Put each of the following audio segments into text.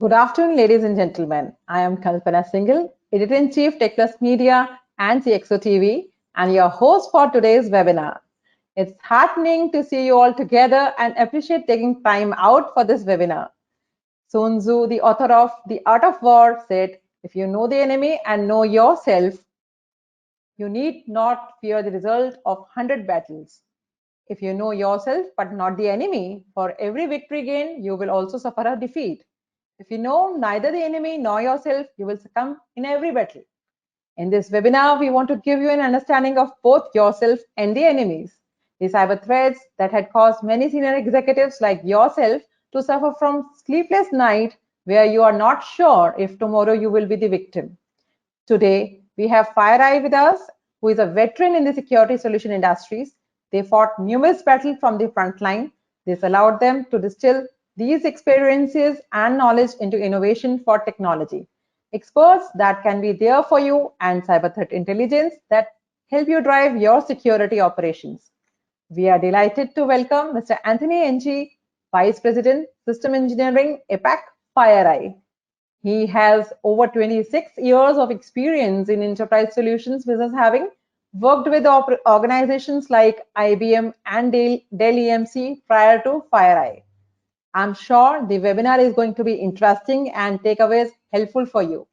Good afternoon, ladies and gentlemen. I am Kalpana Singhal, Editor-in-Chief Tech Plus Media and CXO TV, and your host for today's webinar. It's heartening to see you all together and appreciate taking time out for this webinar. Sun Tzu, the author of The Art of War, said, if you know the enemy and know yourself, you need not fear the result of 100 battles. If you know yourself but not the enemy, for every victory gained, you will also suffer a defeat. If you know neither the enemy nor yourself, you will succumb in every battle. In this webinar, we want to give you an understanding of both yourself and the enemies, the cyber threats that had caused many senior executives like yourself to suffer from sleepless night where you are not sure if tomorrow you will be the victim. Today, we have FireEye with us, who is a veteran in the security solution industries. They fought numerous battles from the front line. This allowed them to distill these experiences and knowledge into innovation for technology. Experts that can be there for you and cyber threat intelligence that help you drive your security operations. We are delighted to welcome Mr. Anthony Ng, Vice President, System Engineering, APAC, FireEye. He has over 26 years of experience in enterprise solutions business, having worked with organizations like IBM and Dell EMC prior to FireEye. I'm sure the webinar is going to be interesting and takeaways helpful for you.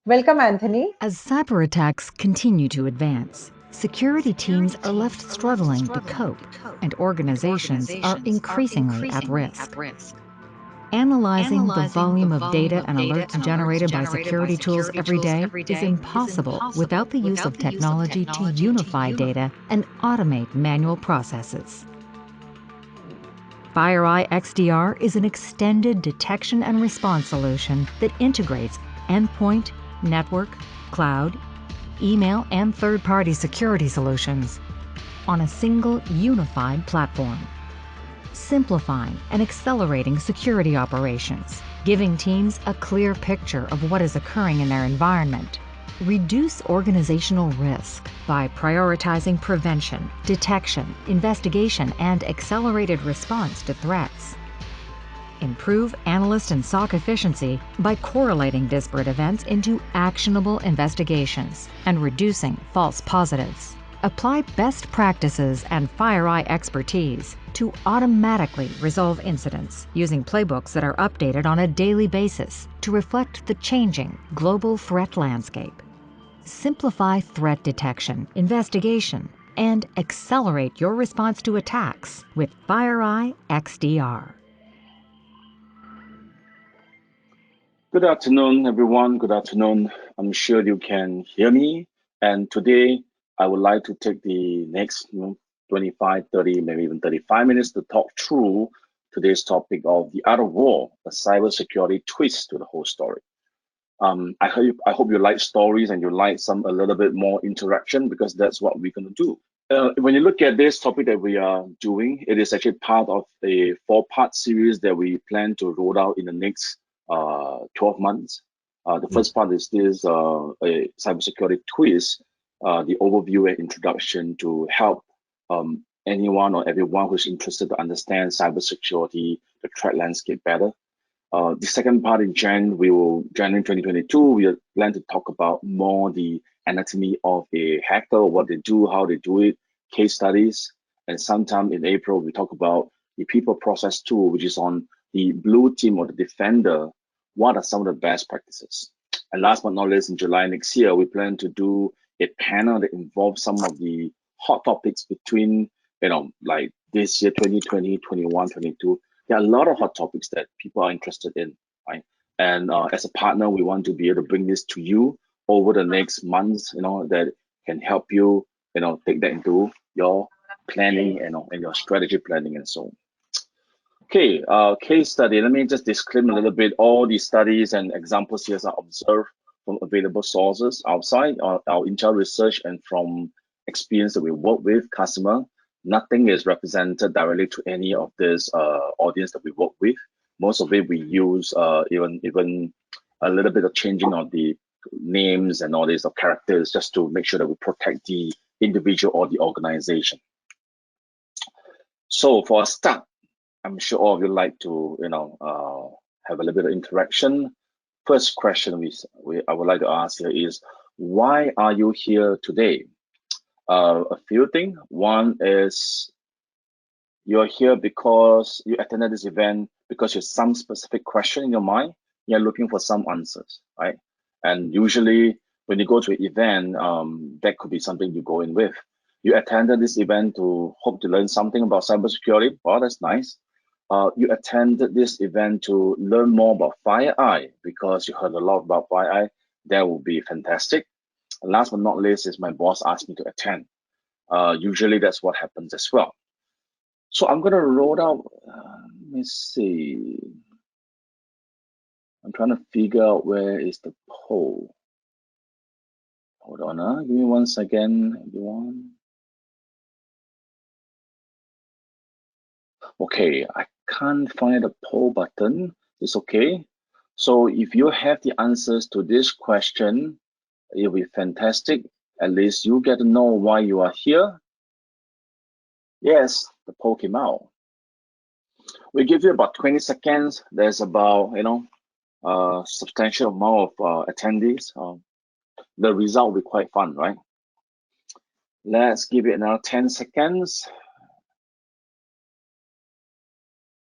Welcome, Anthony. As cyber attacks continue to advance, security teams are left struggling to cope, and organizations are increasingly at risk. Analyzing the volume of data and alerts generated by security tools every day is impossible without the use of technology to unify data and automate manual processes. FireEye XDR is an extended detection and response solution that integrates endpoint, network, cloud, email, and third-party security solutions on a single unified platform, simplifying and accelerating security operations, giving teams a clear picture of what is occurring in their environment. Reduce organizational risk by prioritizing prevention, detection, investigation, and accelerated response to threats. Improve analyst and SOC efficiency by correlating disparate events into actionable investigations and reducing false positives. Apply best practices and FireEye expertise to automatically resolve incidents using playbooks that are updated on a daily basis to reflect the changing global threat landscape. Simplify threat detection, investigation, and accelerate your response to attacks with FireEye XDR. Good afternoon, everyone. Good afternoon. I'm sure you can hear me. And today, I would like to take the next 25, 30, maybe even 35 minutes to talk through today's topic of the art of war, a cybersecurity twist to the whole story. I hope you like stories and you like a little bit more interaction, because that's what we're going to do. When you look at this topic that we are doing, it is actually part of a 4-part series that we plan to roll out in the next 12 months. The first part is this a cybersecurity twist, the overview and introduction to help anyone or everyone who's interested to understand cybersecurity, the threat landscape better. The second part in January 2022, we plan to talk about more the anatomy of a hacker, what they do, how they do it, case studies. And sometime in April, we talk about the people process tool, which is on the blue team or the defender. What are some of the best practices? And last but not least, in July next year, we plan to do a panel that involves some of the hot topics between, like this year, 2020, 21, 22. There are a lot of hot topics that people are interested in, right? And as a partner, we want to be able to bring this to you over the next months, that can help you, take that into your planning and your strategy planning and so on. Okay, case study. Let me just disclaim a little bit. All these studies and examples here are observed from available sources outside our intel research and from experience that we work with customer. Nothing is represented directly to any of this audience that we work with. Most of it we use even a little bit of changing of the names and all these of characters just to make sure that we protect the individual or the organization. So for a start, I'm sure all of you like to have a little bit of interaction. First question I would like to ask here is, why are you here today? A few things. One is you're here because you attended this event because you have some specific question in your mind. You're looking for some answers, right? And usually when you go to an event, that could be something you go in with. You attended this event to hope to learn something about cybersecurity. Well, that's nice. You attended this event to learn more about FireEye because you heard a lot about FireEye. That would be fantastic. And last but not least is my boss asked me to attend. Usually that's what happens as well. So I'm gonna roll out, let me see. I'm trying to figure out where is the poll. Hold on, give me 1 second, everyone. Okay, I can't find the poll button. It's okay. So if you have the answers to this question, it'll be fantastic. At least you get to know why you are here. Yes, the poll came out. We give you about 20 seconds. There's about, substantial amount of attendees. The result will be quite fun, right? Let's give it another 10 seconds.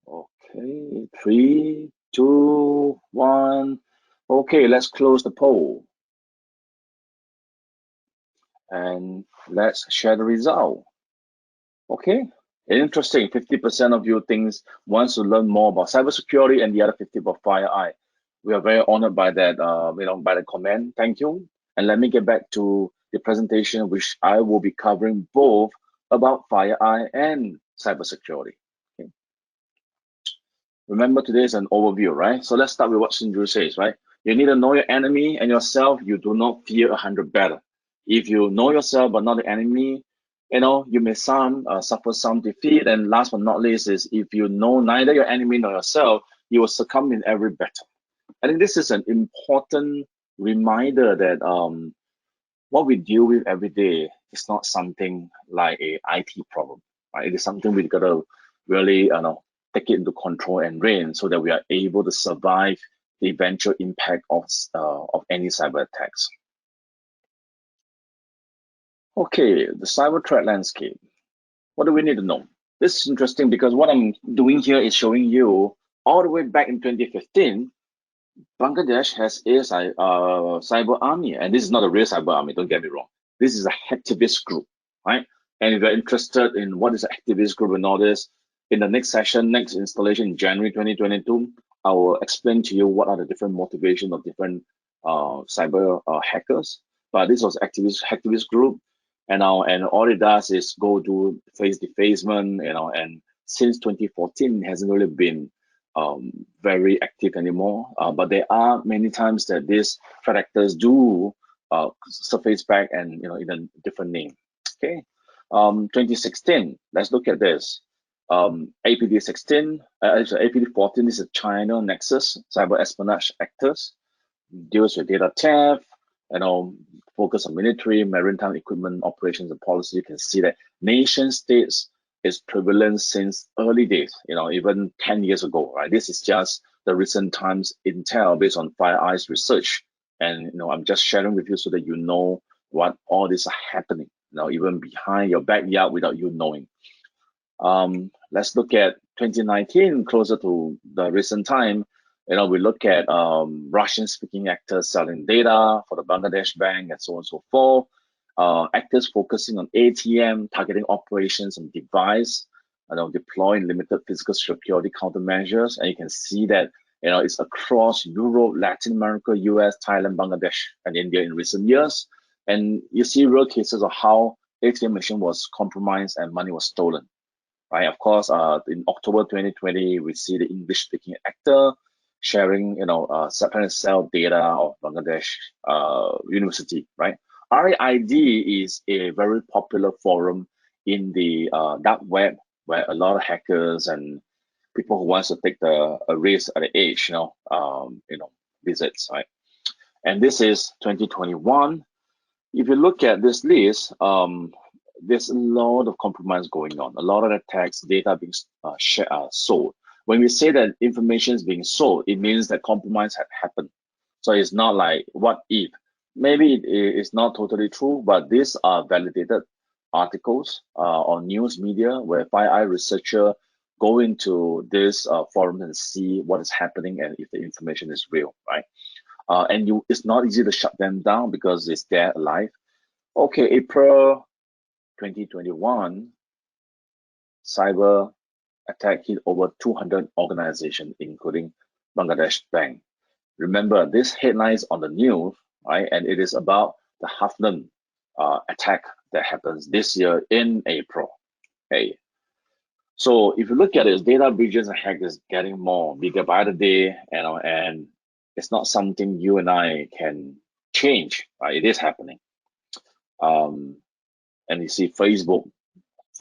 Okay, 3, 2, 1. Okay, let's close the poll. And let's share the result. Okay, interesting. 50% of you wants to learn more about cybersecurity, and the other 50 about FireEye. We are very honored by that, by the comment. Thank you. And let me get back to the presentation, which I will be covering both about FireEye and cybersecurity. Okay. Remember, today is an overview, right? So let's start with what Sindhu says, right? You need to know your enemy and yourself. You do not fear 100 better. If you know yourself but not the enemy, you may suffer some defeat. And last but not least is, if you know neither your enemy nor yourself, you will succumb in every battle. I think this is an important reminder that what we deal with every day is not something like a IT problem, right? It is something we gotta really, take it into control and rein so that we are able to survive the eventual impact of any cyber attacks. Okay, the cyber threat landscape. What do we need to know? This is interesting because what I'm doing here is showing you all the way back in 2015, Bangladesh has a cyber army, and this is not a real cyber army, don't get me wrong. This is a hacktivist group, right? And if you're interested in what is an activist group and all this, in the next session, next installation in January 2022, I will explain to you what are the different motivations of different cyber hackers. But this was hacktivist group, and all it does is go do face defacement, and since 2014 it hasn't really been very active anymore. But there are many times that these threat actors do surface back, and in a different name. Okay, 2016. Let's look at this. APD16, APD14 is a China Nexus cyber espionage actors, deals with data theft, focus on military, maritime equipment operations and policy. You can see that nation states is prevalent since early days, even 10 years ago, right? This is just the recent times intel based on FireEye's research. And, I'm just sharing with you so that you know what all this are happening, even behind your backyard without you knowing. Let's look at 2019, closer to the recent time. We look at Russian-speaking actors selling data for the Bangladesh bank and so on and so forth. Actors focusing on ATM, targeting operations on device, deploying limited physical security countermeasures. And you can see that, it's across Europe, Latin America, US, Thailand, Bangladesh, and India in recent years. And you see real cases of how ATM machine was compromised and money was stolen. Right. Of course, in October 2020, we see the English-speaking actor sharing, trying to sell data of Bangladesh University, right? RAID is a very popular forum in the dark web where a lot of hackers and people who wants to take a risk at the age, visits, right? And this is 2021. If you look at this list, there's a lot of compromise going on, a lot of attacks, data being sold. When we say that information is being sold, it means that compromise had happened. So it's not like what if. Maybe it's not totally true, but these are validated articles on news media where FireEye researcher go into this forum and see what is happening and if the information is real, right? And it's not easy to shut them down because it's there alive. Okay, April 2021, cyber attack hit over 200 organizations, including Bangladesh Bank. Remember, this headline is on the news, right? And it is about the Hafnan attack that happens this year in April. Okay. So if you look at it, data breaches and hacks is getting more bigger by the day, and it's not something you and I can change, right? It is happening. And you see Facebook,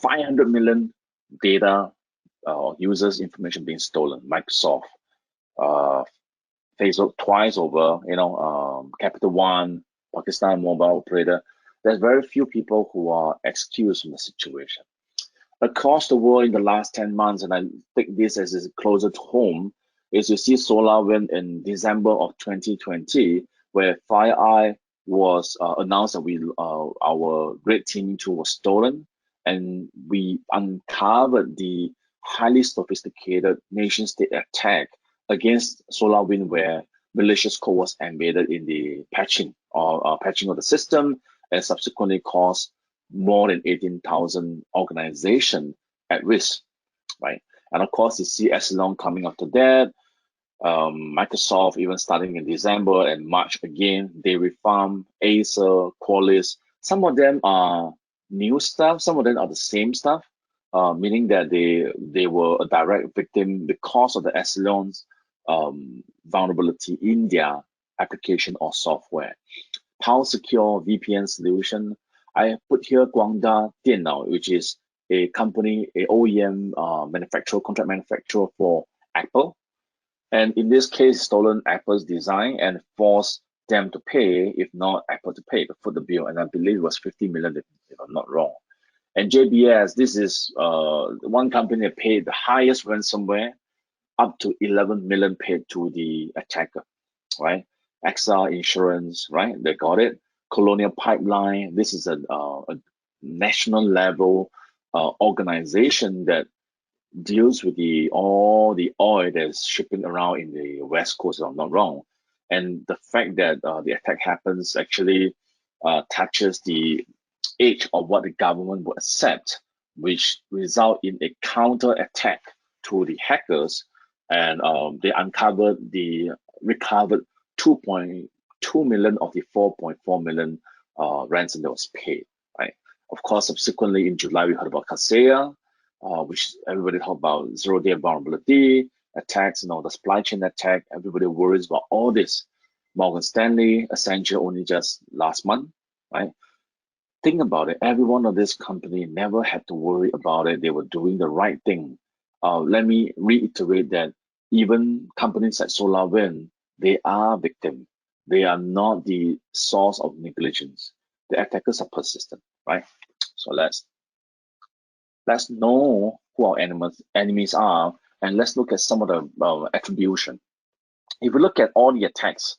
500 million data users information being stolen. Microsoft, Facebook twice over, Capital One, Pakistan mobile operator. There's very few people who are excused from the situation. Across the world in the last 10 months, and I think this as is closer to home, is you see SolarWind in December of 2020, where FireEye was announced that our red teaming tool was stolen, and we uncovered the highly sophisticated nation-state attack against SolarWind, where malicious code was embedded in the patching of the system, and subsequently caused more than 18,000 organizations at risk, right? And of course, you see Echelon coming after that. Microsoft, even starting in December and March again, Dairy Farm, Acer, Qualys. Some of them are new stuff. Some of them are the same stuff, meaning that they were a direct victim because of the Echelon's vulnerability in their application or software. Power Secure VPN solution. I put here Guangda Diannao, which is a company, a OEM manufacturer, contract manufacturer for Apple. And in this case, stolen Apple's design and forced them to pay, if not Apple to pay, to foot the bill. And I believe it was 50 million, if I'm not wrong. And JBS, this is one company that paid the highest ransomware, up to 11 million paid to the attacker, right? AXA Insurance, right? They got it. Colonial Pipeline, this is a national level organization that deals with all the oil that's shipping around in the West Coast, if I'm not wrong. And the fact that the attack happens actually touches the edge of what the government would accept, which result in a counter attack to the hackers. And they recovered 2.2 million of the 4.4 million ransom that was paid, right? Of course, subsequently in July, we heard about Kaseya, which everybody talk about zero-day vulnerability attacks, the supply chain attack. Everybody worries about all this. Morgan Stanley, Accenture only just last month, right? Think about it. Every one of this company never had to worry about it. They were doing the right thing. Let me reiterate that even companies like SolarWind, they are victims. They are not the source of negligence. The attackers are persistent, right? So let's know who our enemies are, and let's look at some of the attribution. If we look at all the attacks,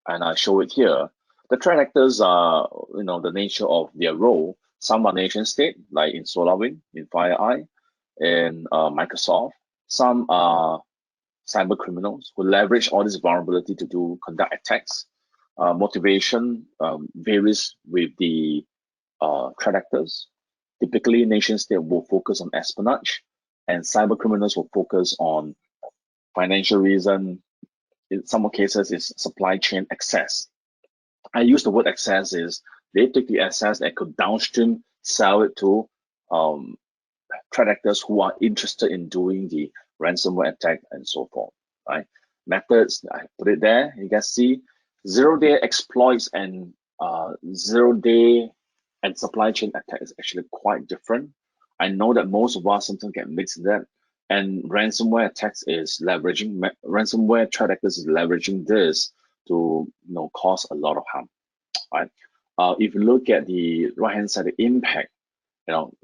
and I show it here, the threat actors are, the nature of their role. Some are nation state, like in SolarWind, in FireEye, in Microsoft. Some are cyber criminals who leverage all this vulnerability to conduct attacks. Motivation varies with the threat actors. Typically, nation state will focus on espionage, and cyber criminals will focus on financial reason. In some cases, it's supply chain access. I use the word access is they take the access and could downstream sell it to threat actors who are interested in doing the ransomware attack and so forth, right? Methods, I put it there. You can see zero-day exploits and zero-day and supply chain attack is actually quite different. I know that most of us sometimes get mixed in that. And ransomware attacks is leveraging, ransomware threat actors is leveraging this to cause a lot of harm, right? If you look at the right-hand side, the impact,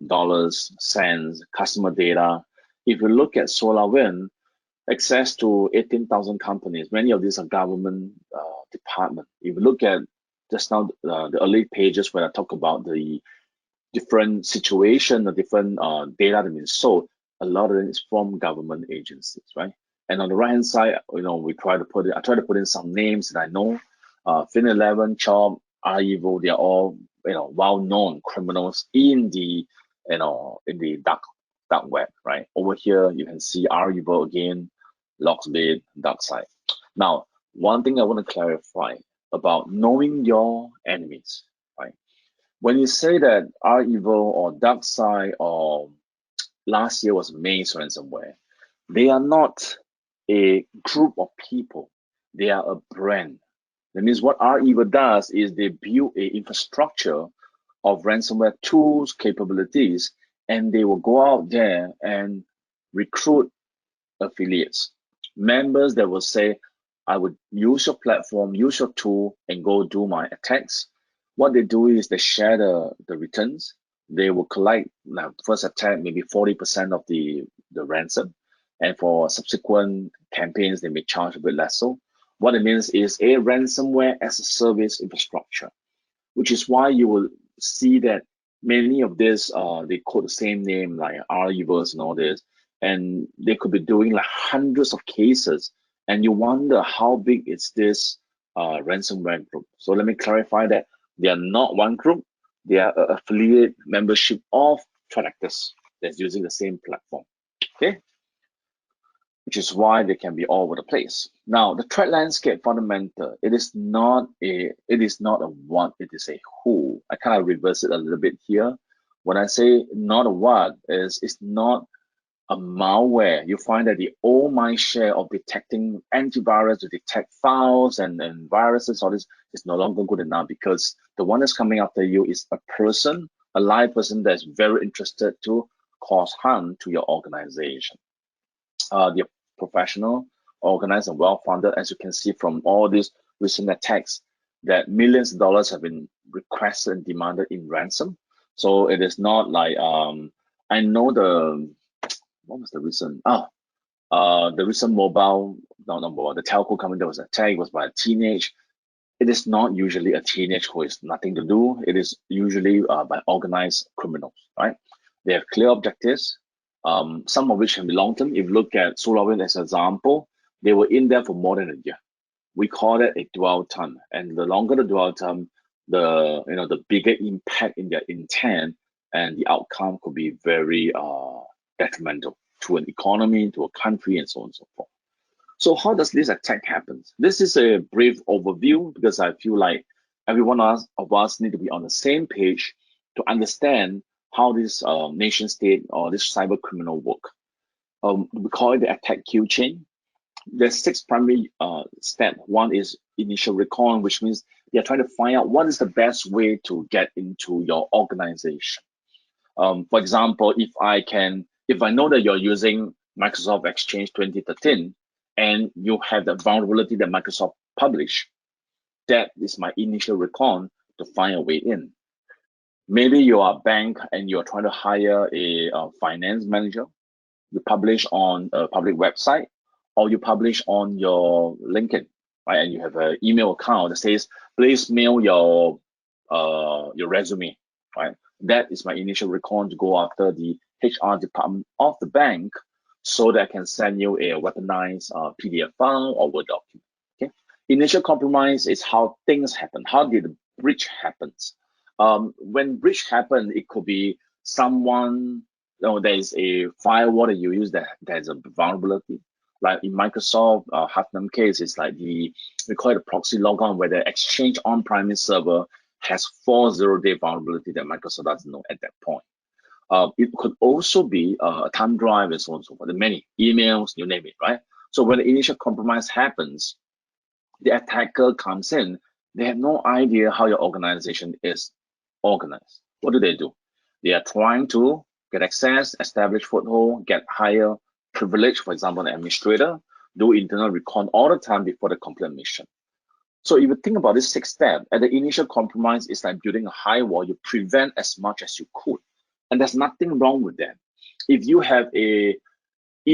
dollars, cents, customer data. If you look at SolarWind, access to 18,000 companies. Many of these are government department. If you look at just now the early pages where I talk about the different situation, the different data that been sold, a lot of it is from government agencies, right? And on the right hand side, we try to put it. I try to put in some names that I know. Fin11, Chop, REvil, they are all well-known criminals in the dark web, right? Over here you can see REvil again, Locksbait, DarkSide. Now, one thing I want to clarify about knowing your enemies, right? When you say that REvil or DarkSide or last year was Maze ransomware, they are not a group of people. They are a brand. That means what REvil does is they build a infrastructure of ransomware tools, capabilities, and they will go out there and recruit affiliates, members that will say, I would use your platform, use your tool, and go do my attacks. What they do is they share the returns. They will collect, now first attack, maybe 40% of the ransom. And for subsequent campaigns, they may charge a bit less. So what it means is a ransomware as a service infrastructure, which is why you will see that many of this, they quote the same name like REvil and all this, and they could be doing like hundreds of cases, and you wonder how big is this ransomware group. So let me clarify that they are not one group, they are an affiliate membership of threat actors that's using the same platform, okay? Which is why they can be all over the place. Now, the threat landscape fundamental, it is not a what, it is a who. I kind of reverse it a little bit here. When I say not a what, it's not a malware. You find that the my share of detecting antivirus to detect files and viruses, all this is no longer good enough, because the one that's coming after you is a person, a live person that's very interested to cause harm to your organization. They're professional, organized, and well-funded, as you can see from all these recent attacks, that millions of dollars have been requested and demanded in ransom. So it is not like I know what was the recent the recent mobile, not mobile, the telco company that was attacked was by a teenage. It is not usually a teenage who has nothing to do. It is usually by organized criminals, right? They have clear objectives, some of which can be long-term. If you look at SolarWinds as an example, they were in there for more than a year. We call that a dwell time. And the longer the dwell time, the bigger impact in their intent, and the outcome could be very detrimental to an economy, to a country, and so on and so forth. So how does this attack happen? This is a brief overview, because I feel like every one of us need to be on the same page to understand how this nation state or this cyber criminal work. We call it the attack kill chain. There's 6 primary steps. One is initial recon, which means they're trying to find out what is the best way to get into your organization. For example, if I know that you're using Microsoft Exchange 2013 and you have the vulnerability that Microsoft published, that is my initial recon to find a way in. Maybe you are a bank and you're trying to hire a finance manager. You publish on a public website, or you publish on your LinkedIn, right? And you have an email account that says, please mail your resume, right? That is my initial recon to go after the HR department of the bank, so that I can send you a weaponized PDF file or Word document. Okay. Initial compromise is how things happen. How did the breach happens? When breach happen, it could be someone, there is a firewall that you use that has a vulnerability. Like in Microsoft Hafnam case, it's like we call it a proxy logon, where the Exchange on-premise server has 4 zero-day vulnerability that Microsoft doesn't know at that point. It could also be a thumb drive and so on and so forth. The many emails, you name it, right? So when the initial compromise happens, the attacker comes in. They have no idea how your organization is organized. What do? They are trying to get access, establish foothold, get higher privilege, for example, an administrator, do internal recon all the time before the complete mission. So if you think about this 6 step, at the initial compromise, it's like building a high wall. You prevent as much as you could. And there's nothing wrong with that. If you have a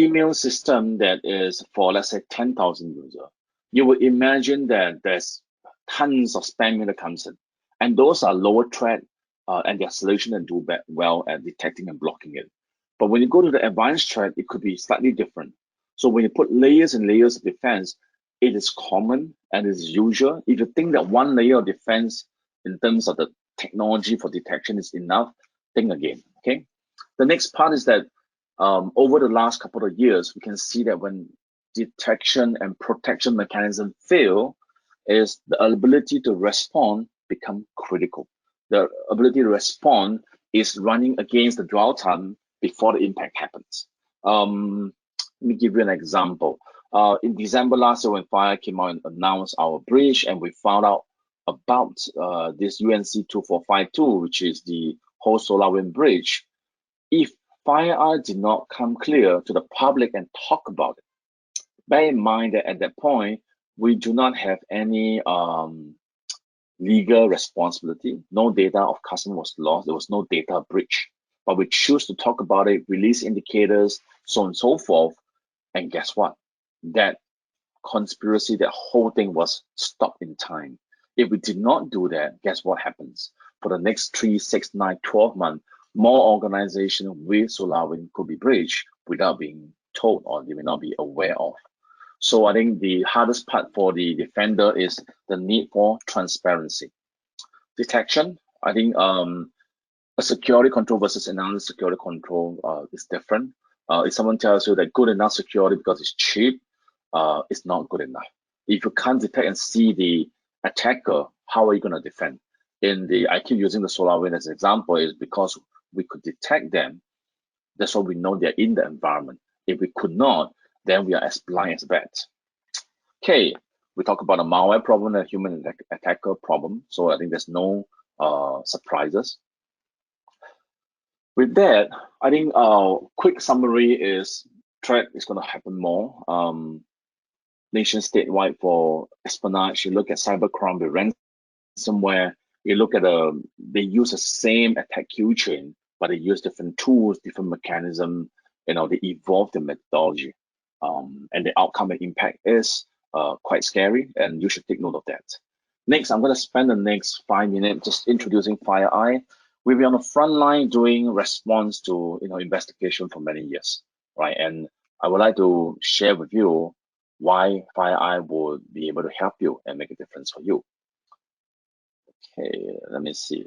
email system that is for, let's say, 10,000 users, you would imagine that there's tons of spam mail that comes in, and those are lower threat, and their solution and do well at detecting and blocking it. But when you go to the advanced threat, it could be slightly different. So when you put layers and layers of defense, it is common and is usual. If you think that one layer of defense in terms of the technology for detection is enough, think again. Okay. The next part is that over the last couple of years, we can see that when detection and protection mechanism fail, is the ability to respond become critical. The ability to respond is running against the dwell time before the impact happens. Let me give you an example. In December last year, when FireEye came out and announced our breach, and we found out about this UNC 2452, which is the whole SolarWinds breach, if FireEye did not come clear to the public and talk about it, bear in mind that at that point, we do not have any legal responsibility. No data of customer was lost. There was no data breach. But we choose to talk about it, release indicators, so on and so forth. And guess what? That conspiracy, that whole thing was stopped in time. If we did not do that, guess what happens? For the next 3, 6, 9, 12 months, more organizations with SolarWinds could be breached without being told, or they may not be aware of. So I think the hardest part for the defender is the need for transparency. Detection, I think a security control versus another security control is different. If someone tells you that good enough security because it's cheap, it's not good enough. If you can't detect and see the attacker, how are you going to defend? I keep using the SolarWinds as an example, is because we could detect them. That's why we know they're in the environment. If we could not, then we are as blind as bats. Okay, we talk about a malware problem and a human attacker problem. So I think there's no surprises. With that, I think our quick summary is threat is going to happen more. Nation statewide for espionage, you look at cybercrime with ransomware, you look at they use the same attack queue chain, but they use different tools, different mechanism, they evolve the methodology. And the outcome and impact is quite scary, and you should take note of that. Next, I'm going to spend the next 5 minutes just introducing FireEye. We've been on the front line doing response to investigation for many years, right? And I would like to share with you why FireEye would be able to help you and make a difference for you. Okay, let me see.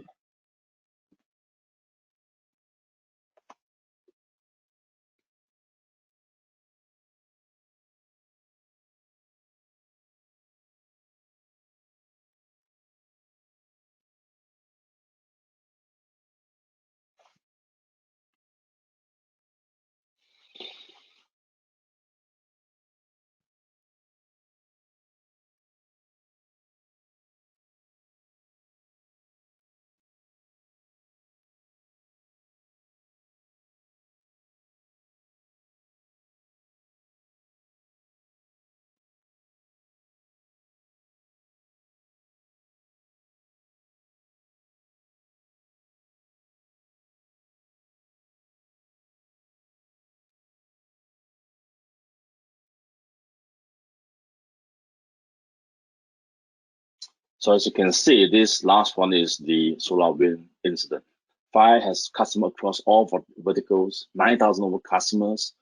So as you can see, this last one is the SolarWinds incident. Fire has customers across all verticals, 9,000 over customers.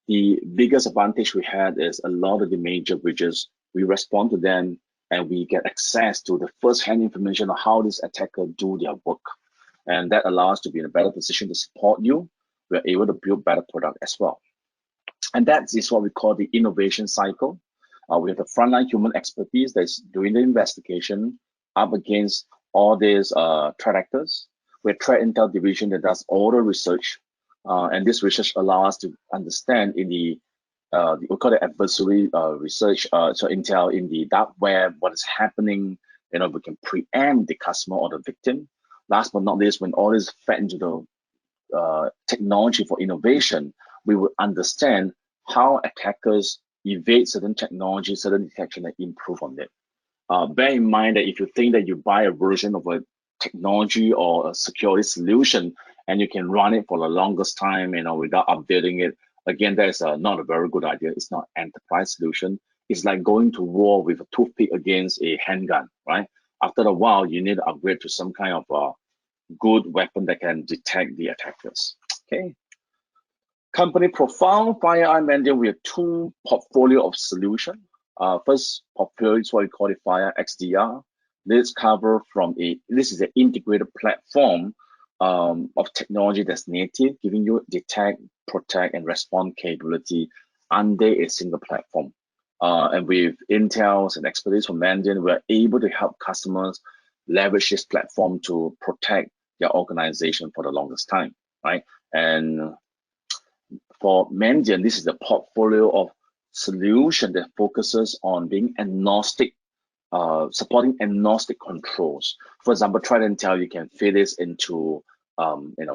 The biggest advantage we had is a lot of the major breaches, we respond to them and we get access to the first-hand information on how this attacker do their work. And that allows us to be in a better position to support you. We're able to build better product as well. And that is what we call the innovation cycle. We have the frontline human expertise that's doing the investigation up against all these threat actors. We have threat intel division that does all the research, and this research allows us to understand in we call it adversary research, so intel in the dark web, what is happening. We can preempt the customer or the victim. Last but not least, when all this fed into the technology for innovation, we will understand how attackers evade certain technology, certain detection, and improve on it. Bear in mind that if you think that you buy a version of a technology or a security solution and you can run it for the longest time, without updating it, Again, that is not a very good idea. It's not enterprise solution. It's like going to war with a toothpick against a handgun, right? After a while, you need to upgrade to some kind of good weapon that can detect the attackers. Okay. Company profile, FireEye Mandiant, we have two portfolio of solution. First portfolio is what we call the Fire XDR. This is an integrated platform of technology that's native, giving you detect, protect, and respond capability under a single platform. And with intels and expertise from Mandiant, we're able to help customers leverage this platform to protect their organization for the longest time, right? And for Mandiant, this is a portfolio of solution that focuses on being agnostic, supporting agnostic controls. For example, try and tell you can fit this into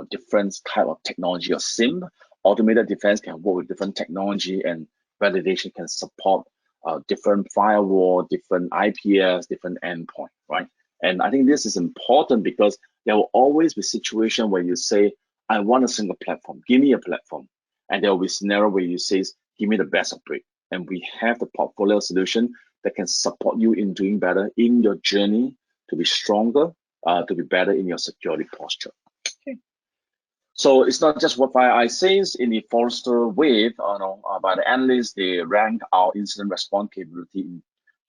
different type of technology or SIM. Automated defense can work with different technology, and validation can support different firewall, different IPS, different endpoint, right? And I think this is important because there will always be situation where you say, I want a single platform, give me a platform. And there will be scenario where you say, give me the best of breed. And we have the portfolio solution that can support you in doing better in your journey to be stronger, to be better in your security posture. Okay. So it's not just what FireEye says. In the Forrester Wave, by the analysts, they rank our incident response capability in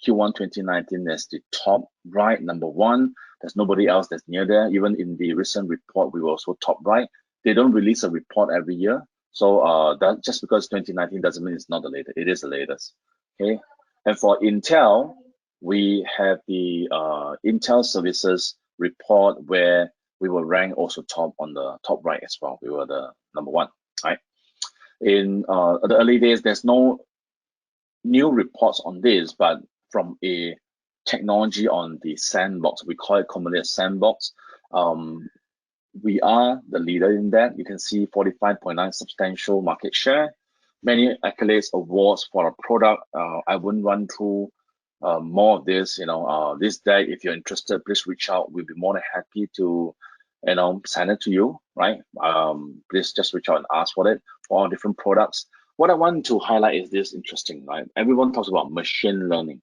Q1 2019 as the top right, number one. There's nobody else that's near there. Even in the recent report, we were also top right. They don't release a report every year. So that just because 2019 doesn't mean it's not the latest. It is the latest. Okay. And for Intel, we have the Intel Services report where we were ranked also top on the top right as well. We were the number one, right? In the early days, there's no new reports on this, but from a technology on the sandbox, we call it commonly a sandbox. We are the leader in that. You can see 45.9 substantial market share, many accolades, awards for our product. I wouldn't run through more of this. This deck, if you're interested, please reach out. We'll be more than happy to, send it to you, right? Please just reach out and ask for it for all different products. What I want to highlight is this interesting, right? Everyone talks about machine learning,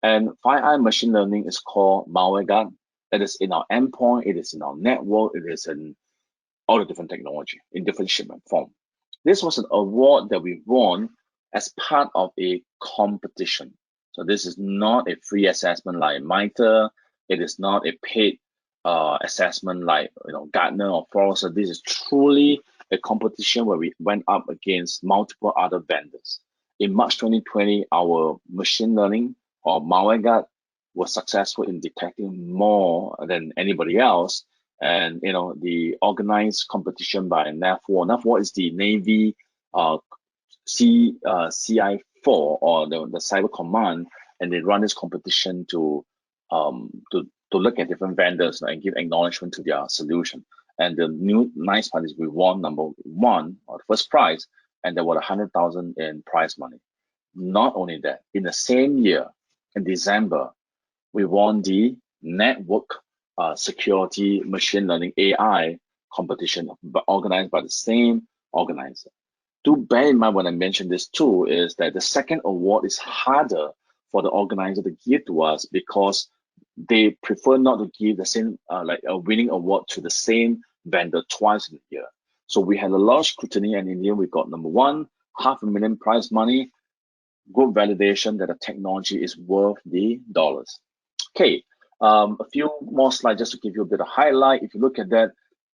and FireEye machine learning is called malware guard. It is in our endpoint, it is in our network, it is in all the different technology in different shipment form. This was an award that we won as part of a competition. So this is not a free assessment like MITRE. It is not a paid assessment like Gartner or Forrester. This is truly a competition where we went up against multiple other vendors. In March 2020, our machine learning or malware guard was successful in detecting more than anybody else. And the organized competition by NAVWAR. NAVWAR is the Navy CI4 or the Cyber Command, and they run this competition to look at different vendors and give acknowledgement to their solution. And the new nice part is we won number one, or the first prize, and there were 100,000 in prize money. Not only that, in the same year, in December, we won the network security machine learning AI competition organized by the same organizer. Do bear in mind when I mention this too is that the second award is harder for the organizer to give to us because they prefer not to give the same like a winning award to the same vendor twice in a year. So we had a lot of scrutiny, and in the end we got number one, $500,000 prize money, good validation that the technology is worth the dollars. Okay, a few more slides just to give you a bit of highlight. If you look at that,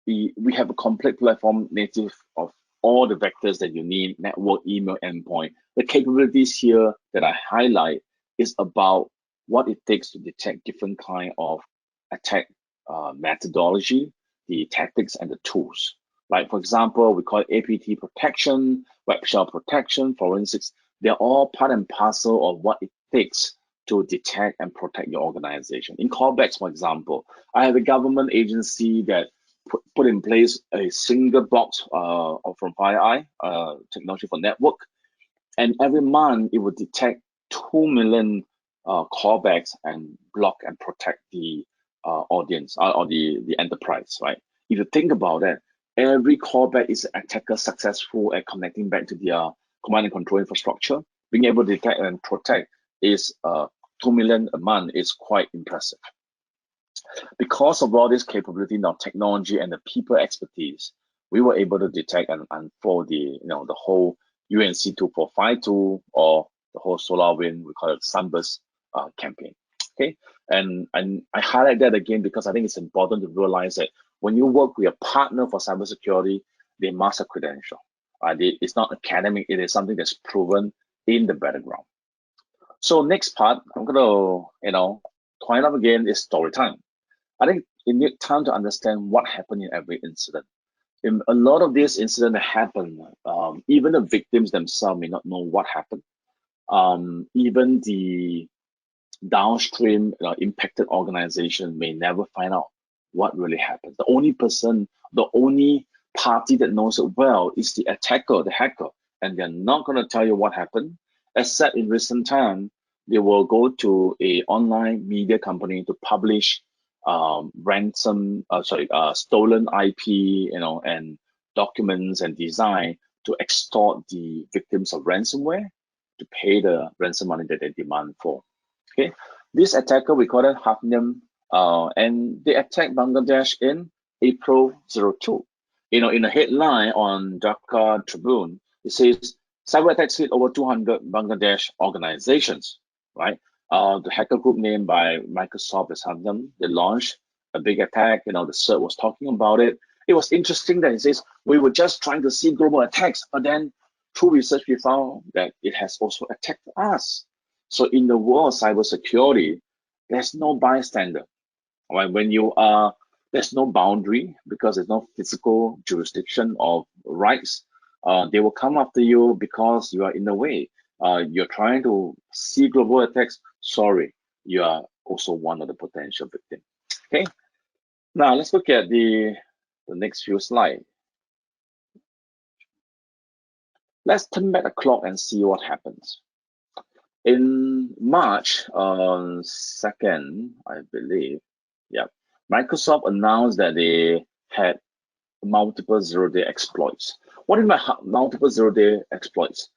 we have a complete platform native of all the vectors that you need, network, email, endpoint. The capabilities here that I highlight is about what it takes to detect different kind of attack methodology, the tactics, and the tools. Like, for example, we call it APT protection, web shell protection, forensics. They're all part and parcel of what it takes to detect and protect your organization. In callbacks, for example, I have a government agency that put in place a single box from FireEye technology for network, and every month it would detect 2 million callbacks and block and protect the audience or the enterprise, right? If you think about it, every callback is an attacker successful at connecting back to their command and control infrastructure. Being able to detect and protect is 2 million a month is quite impressive. Because of all this capability in our technology and the people expertise, we were able to detect and unfold the the whole UNC 2452 or the whole SolarWinds, we call it Sunburst campaign. Okay, and I highlight that again because I think it's important to realize that when you work with a partner for cybersecurity, they must have credential. It's not academic; it is something that's proven in the background. So next part, I'm gonna point out again is story time. I think you need time to understand what happened in every incident. In a lot of these incidents that happen, even the victims themselves may not know what happened. Even the downstream impacted organization may never find out what really happened. The only party that knows it well is the attacker, the hacker, and they're not going to tell you what happened, except in recent time, they will go to a online media company to publish stolen IP, and documents and design to extort the victims of ransomware to pay the ransom money that they demand for. Okay, this attacker we call it Hafnium, and they attacked Bangladesh in April 02. In a headline on Dhaka Tribune, it says cyber attacks hit over 200 Bangladesh organizations. Right, the hacker group named by Microsoft is Hafnium. They launched a big attack. The CERT was talking about it. It was interesting that it says we were just trying to see global attacks, but then through research we found that it has also attacked us. So in the world of cybersecurity, there's no bystander. Right? There's no boundary because there's no physical jurisdiction of rights. They will come after you because you are in the way. You're trying to see global attacks. Sorry, you are also one of the potential victims. Okay. Now let's look at the next few slides. Let's turn back the clock and see what happens. In March 2nd, I believe, Microsoft announced that they had multiple zero-day exploits. What do you mean by multiple zero-day exploits?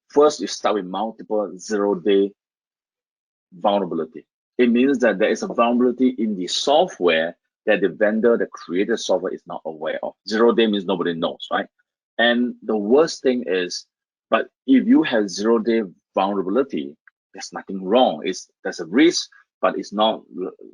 First, you start with multiple zero-day vulnerability. It means that there is a vulnerability in the software that the vendor that created software is not aware of. Zero-day means nobody knows, right? And the worst thing is, but if you have zero-day vulnerability, there's nothing wrong. There's a risk, but it's not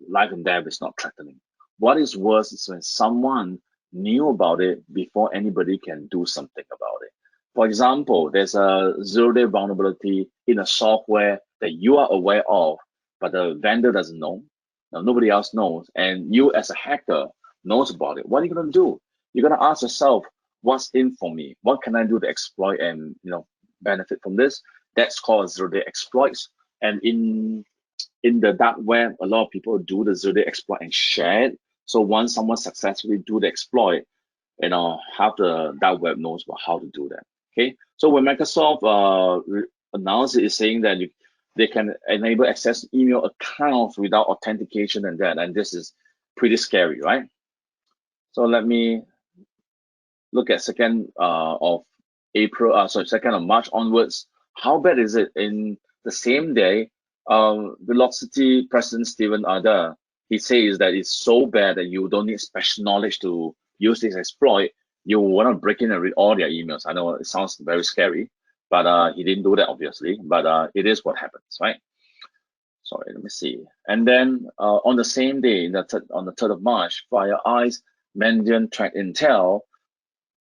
life and death. It's not threatening. What is worse is when someone knew about it before anybody can do something about it. For example, there's a zero-day vulnerability in a software that you are aware of, but the vendor doesn't know. Now, nobody else knows, and you as a hacker knows about it. What are you going to do? You're going to ask yourself, what's in for me? What can I do to exploit and benefit from this? That's called zero-day exploits. And in the dark web, a lot of people do the zero-day exploit and share it. So once someone successfully do the exploit, half the dark web knows about how to do that. Okay, so when Microsoft announced it, is saying that they can enable access to email accounts without authentication and this is pretty scary, right? So let me look at 2nd of March onwards. How bad is it? In the same day, Velocity President Stephen Adler, he says that it's so bad that you don't need special knowledge to use this exploit. You want to break in and read all their emails. I know it sounds very scary, but he didn't do that, obviously. But it is what happens, right? Sorry, let me see. And then on the same day, on the 3rd of March, FireEye's Mandiant Threat Intel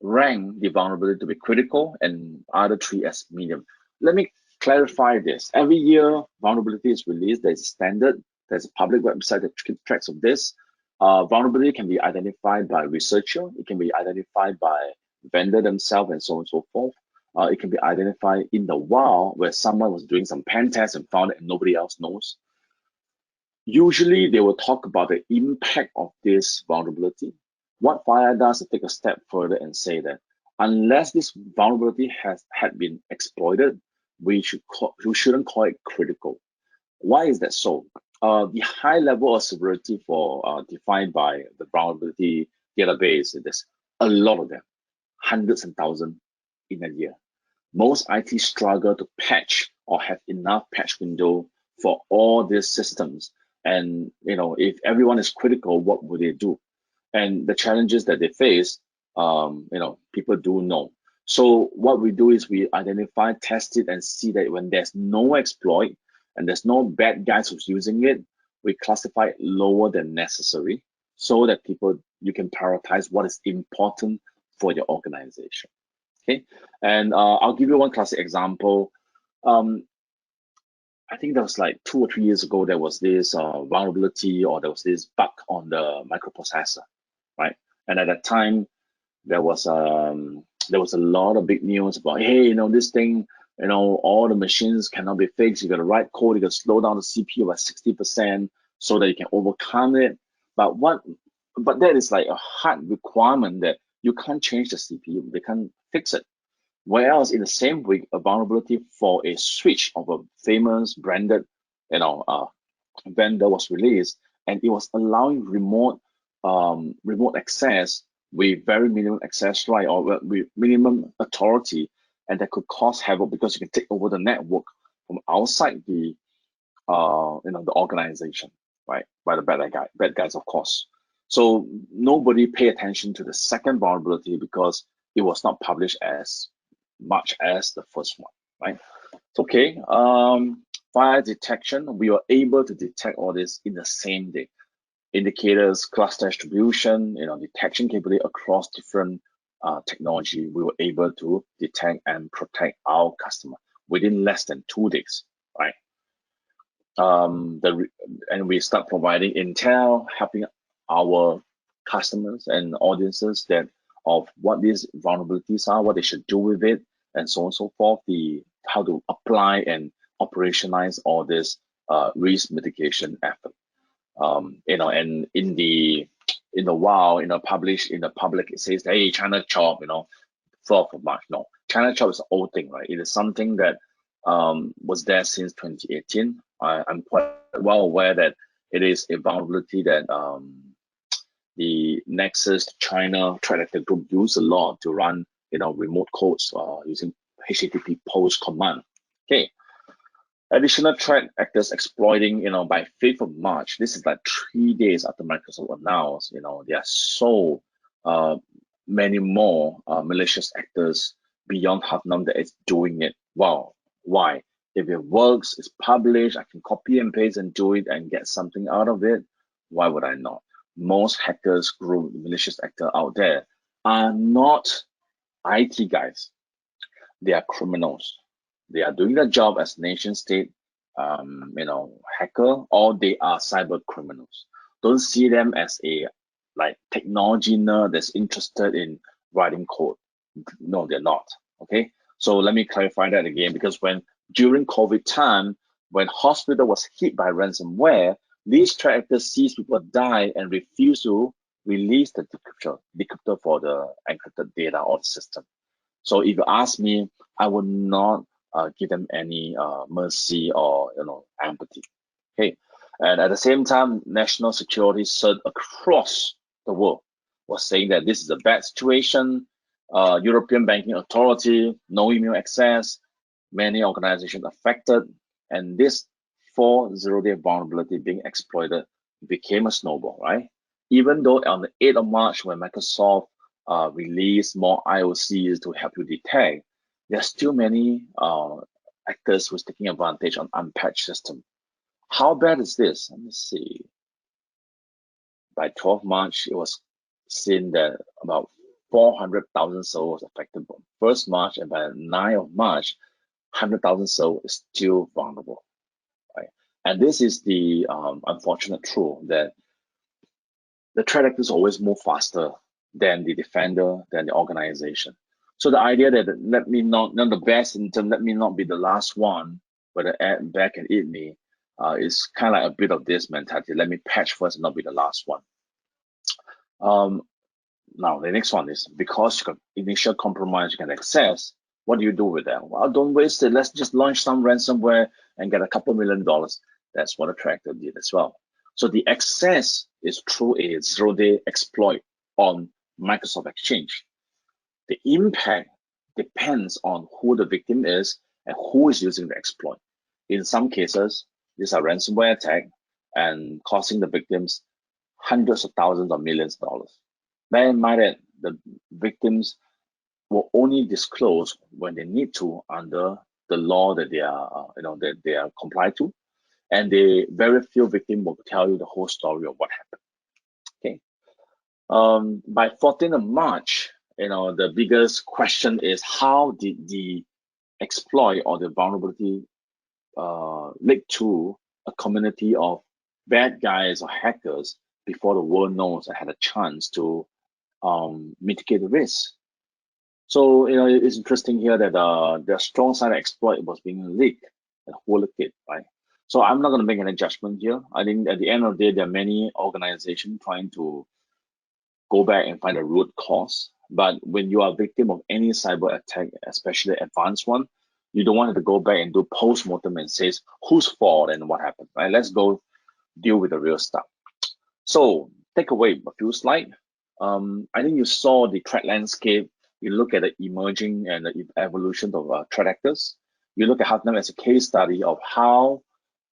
ranked the vulnerability to be critical and other 3 as medium. Let me clarify this. Every year, vulnerability is released. There's a standard. There's a public website that keeps tracks of this. Vulnerability can be identified by researcher. It can be identified by vendor themselves and so on and so forth. It can be identified in the wild where someone was doing some pen test and found it and nobody else knows. Usually, they will talk about the impact of this vulnerability. What FireEye does is take a step further and say that unless this vulnerability had been exploited, we shouldn't call it critical. Why is that so? The high level of severity defined by the vulnerability database is A lot of them, hundreds and thousands in a year. Most IT struggle to patch or have enough patch window for all these systems. And if everyone is critical, what would they do? And the challenges that they face, people do know. So what we do is we identify, test it, and see that when there's no exploit and there's no bad guys who's using it, we classify it lower than necessary so that you can prioritize what is important for your organization. Okay, and I'll give you one classic example. I think that was like 2 or 3 years ago. There was this vulnerability, or there was this bug on the microprocessor, right? And at that time, there was a lot of big news about, hey, this thing, all the machines cannot be fixed. You got to write code. You got to slow down the CPU by 60% so that you can overcome it. But that is like a hard requirement that you can't change the CPU. They can't fix it. Whereas in the same week, a vulnerability for a switch of a famous branded, vendor was released, and it was allowing remote access with very minimum access right, or with minimum authority, and that could cause havoc because you can take over the network from outside the organization, right, by the bad guys, of course. So nobody pay attention to the second vulnerability because it was not published as much as the first one, right? It's okay. Fire detection, we were able to detect all this in the same day. Indicators, cluster distribution, detection capability across different technology. We were able to detect and protect our customer within less than 2 days, right? And we start providing intel, helping our customers and audiences of what these vulnerabilities are, what they should do with it, and so on and so forth. How to apply and operationalize all this risk mitigation effort. And in the published in the public, it says, hey, China chop, 4th of March. No, China chop is an old thing, right? It is something that was there since 2018. I'm quite well aware that it is a vulnerability that the Nexus China threat actor group use a lot to run remote codes using HTTP post command. Okay. Additional threat actors exploiting, by 5th of March. This is like 3 days after Microsoft announced, there are so many more malicious actors beyond Hafnam that is doing it. Wow. Why? If it works, it's published, I can copy and paste and do it and get something out of it. Why would I not? Most hackers group, malicious actor out there are not IT guys. They are criminals. They are doing their job as nation state, hacker, or they are cyber criminals. Don't see them as a technology nerd that's interested in writing code. No, they're not. Okay. So let me clarify that again, because during COVID time, when hospital was hit by ransomware, these threat actors sees people die and refuse to release the decryptor for the encrypted data of the system. So if you ask me, I would not give them any mercy or empathy. Okay, and at the same time, national security cert across the world was saying that this is a bad situation. European Banking Authority, no email access, many organizations affected, and this 4 zero-day vulnerability being exploited became a snowball, right? Even though on the 8th of March, when Microsoft released more IOCs to help you detect, there are still many actors who's taking advantage on unpatched system. How bad is this? Let me see. By 12 March, it was seen that about 400,000 servers was affected by 1st March, and by 9th of March, 100,000 servers is still vulnerable, right? And this is the unfortunate truth that the threat actors always move faster than the defender, than the organization. So the idea that let me not the best in terms, let me not be the last one, but the bad can eat me, is kind of like a bit of this mentality. Let me patch first and not be the last one. Now the next one is, because you got initial compromise, you can access. What do you do with that? Well, don't waste it. Let's just launch some ransomware and get a couple $1 million. That's what a threat did as well. So the access is through a zero-day exploit on Microsoft Exchange. The impact depends on who the victim is and who is using the exploit. In some cases, these are ransomware attacks and costing the victims hundreds of thousands or millions of dollars. Bear in mind that the victims will only disclose when they need to under the law that they are, that they are complied to, and very few victims will tell you the whole story of what happened. Okay. By 14th of March, the biggest question is how did the exploit or the vulnerability lead to a community of bad guys or hackers before the world knows and had a chance to mitigate the risk. So it's interesting here that the strong side exploit was being leaked and who leaked it, right? So I'm not going to make any judgment here. I think at the end of the day, there are many organizations trying to go back and find a root cause. But when you are a victim of any cyber attack, especially advanced one, you don't want to go back and do post-mortem and say whose fault and what happened, right? Let's go deal with the real stuff. So take away a few slides. I think you saw the threat landscape. You look at the emerging and the evolution of threat actors. You look at Hafnam as a case study of how,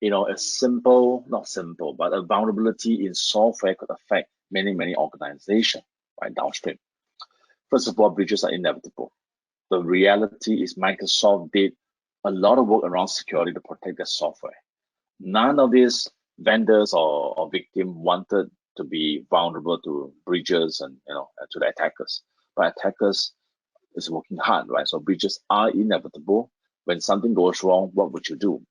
a simple, not simple, but a vulnerability in software could affect many organizations right downstream. First of all, breaches are inevitable. The reality is Microsoft did a lot of work around security to protect their software. None of these vendors or victims wanted to be vulnerable to breaches and to the attackers. But attackers is working hard, right? So breaches are inevitable. When something goes wrong, what would you do?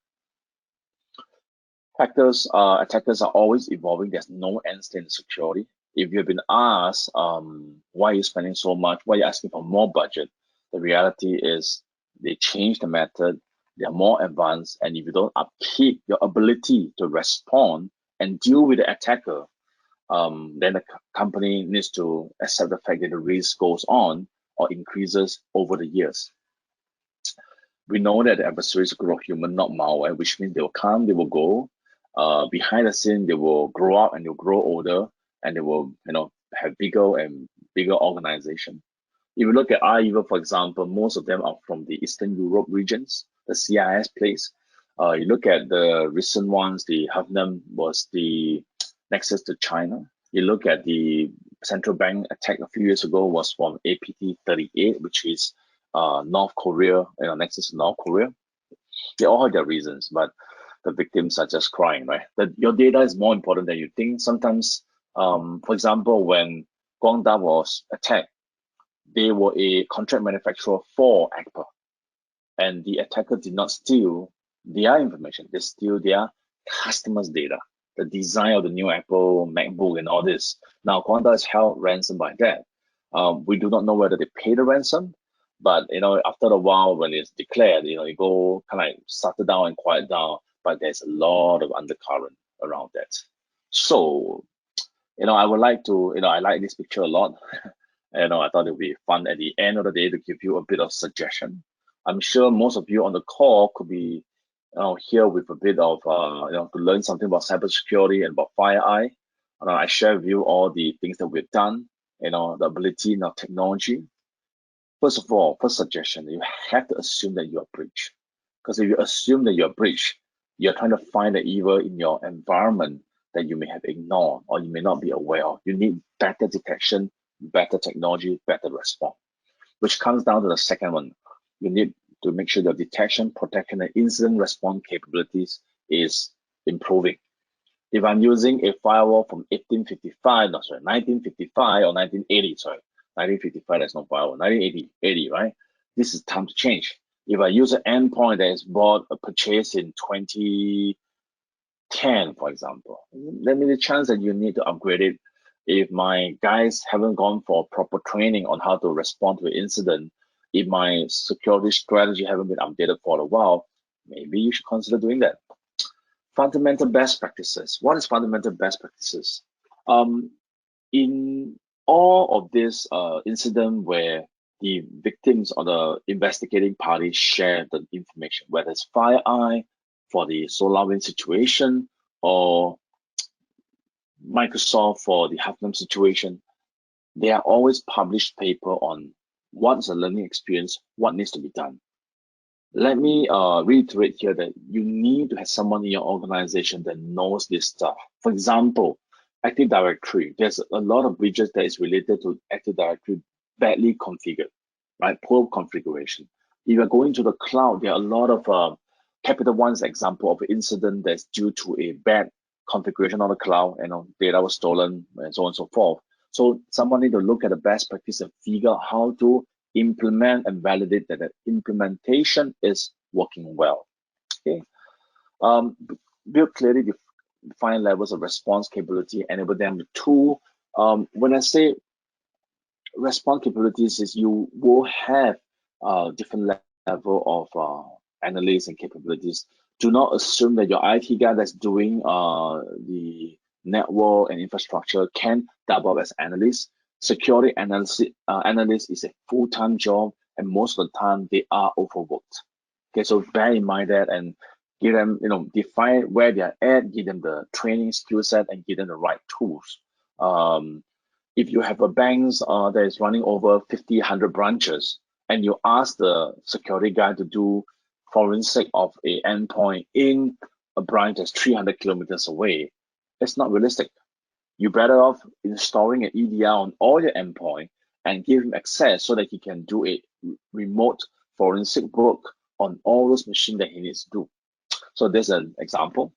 Attackers are always evolving. There's no end state in security. If you've been asked why are you spending so much, why are you asking for more budget, the reality is they change the method, they are more advanced, and if you don't upkeep your ability to respond and deal with the attacker, then the company needs to accept the fact that the risk goes on or increases over the years. We know that the adversaries grow human, not malware, which means they will come, they will go. Behind the scene, they will grow up and they'll grow older, and they will, have bigger and bigger organization. If you look at IEVA, for example, most of them are from the Eastern Europe regions, the CIS place. You look at the recent ones, the Hafnam was the nexus to China. You look at the central bank attack a few years ago was from APT 38, which is North Korea, nexus to North Korea. They all have their reasons, but the victims are just crying, right? That your data is more important than you think. Sometimes, for example, when Guangda was attacked, they were a contract manufacturer for APAC, and the attacker did not steal their information. They steal their customers' data, the design of the new Apple MacBook and all this. Now, Guangda is held ransom by that. We do not know whether they pay the ransom, but after a while, when it's declared, it go kind of like settle down and quiet down. But there's a lot of undercurrent around that. So, I would like to, I like this picture a lot. I thought it would be fun at the end of the day to give you a bit of suggestion. I'm sure most of you on the call could be here with a bit of, to learn something about cybersecurity and about FireEye. I share with you all the things that we've done, the ability in our technology. First of all, first suggestion, you have to assume that you're breached. Because if you assume that you're breached, you're trying to find the evil in your environment that you may have ignored or you may not be aware of. You need better detection, better technology, better response, which comes down to the second one. You need to make sure your detection, protection, and incident response capabilities is improving. If I'm using a firewall from 1955 or 1980, 1955, that's no firewall, 1980, right? This is time to change. If I use an endpoint that is purchased in 2010, for example, there may be a chance that you need to upgrade it. If my guys haven't gone for proper training on how to respond to an incident, if my security strategy haven't been updated for a while, maybe you should consider doing that. Fundamental best practices. What is fundamental best practices? In all of this incident where the victims or the investigating parties share the information, whether it's FireEye for the SolarWinds situation or Microsoft for the Hafnam situation, There are always published paper on what's the learning experience, what needs to be done. Let me reiterate here that you need to have someone in your organization that knows this stuff. For example, Active Directory. There's a lot of bridges that is related to Active Directory badly configured, right? Poor configuration. If you're going to the cloud, there are a lot of Capital One's example of an incident that's due to a bad configuration on the cloud, data was stolen and so on and so forth. So someone need to look at the best practice and figure out how to implement and validate that the implementation is working well. Okay. Build clearly define levels of response capability, enable them to tool. When I say response capabilities, is you will have different level of analysis and capabilities. Do not assume that your IT guy that's doing the network and infrastructure can double as analyst. Security analyst is a full-time job, and most of the time they are overworked. Okay, so bear in mind that and give them, define where they are at, give them the training skill set, and give them the right tools. If you have a bank that is running over 50, 100 branches, and you ask the security guy to do forensic of a endpoint in a branch that's 300 kilometers away, it's not realistic. You're better off installing an EDR on all your endpoint and give him access so that he can do a remote forensic work on all those machines that he needs to do. So there's an example.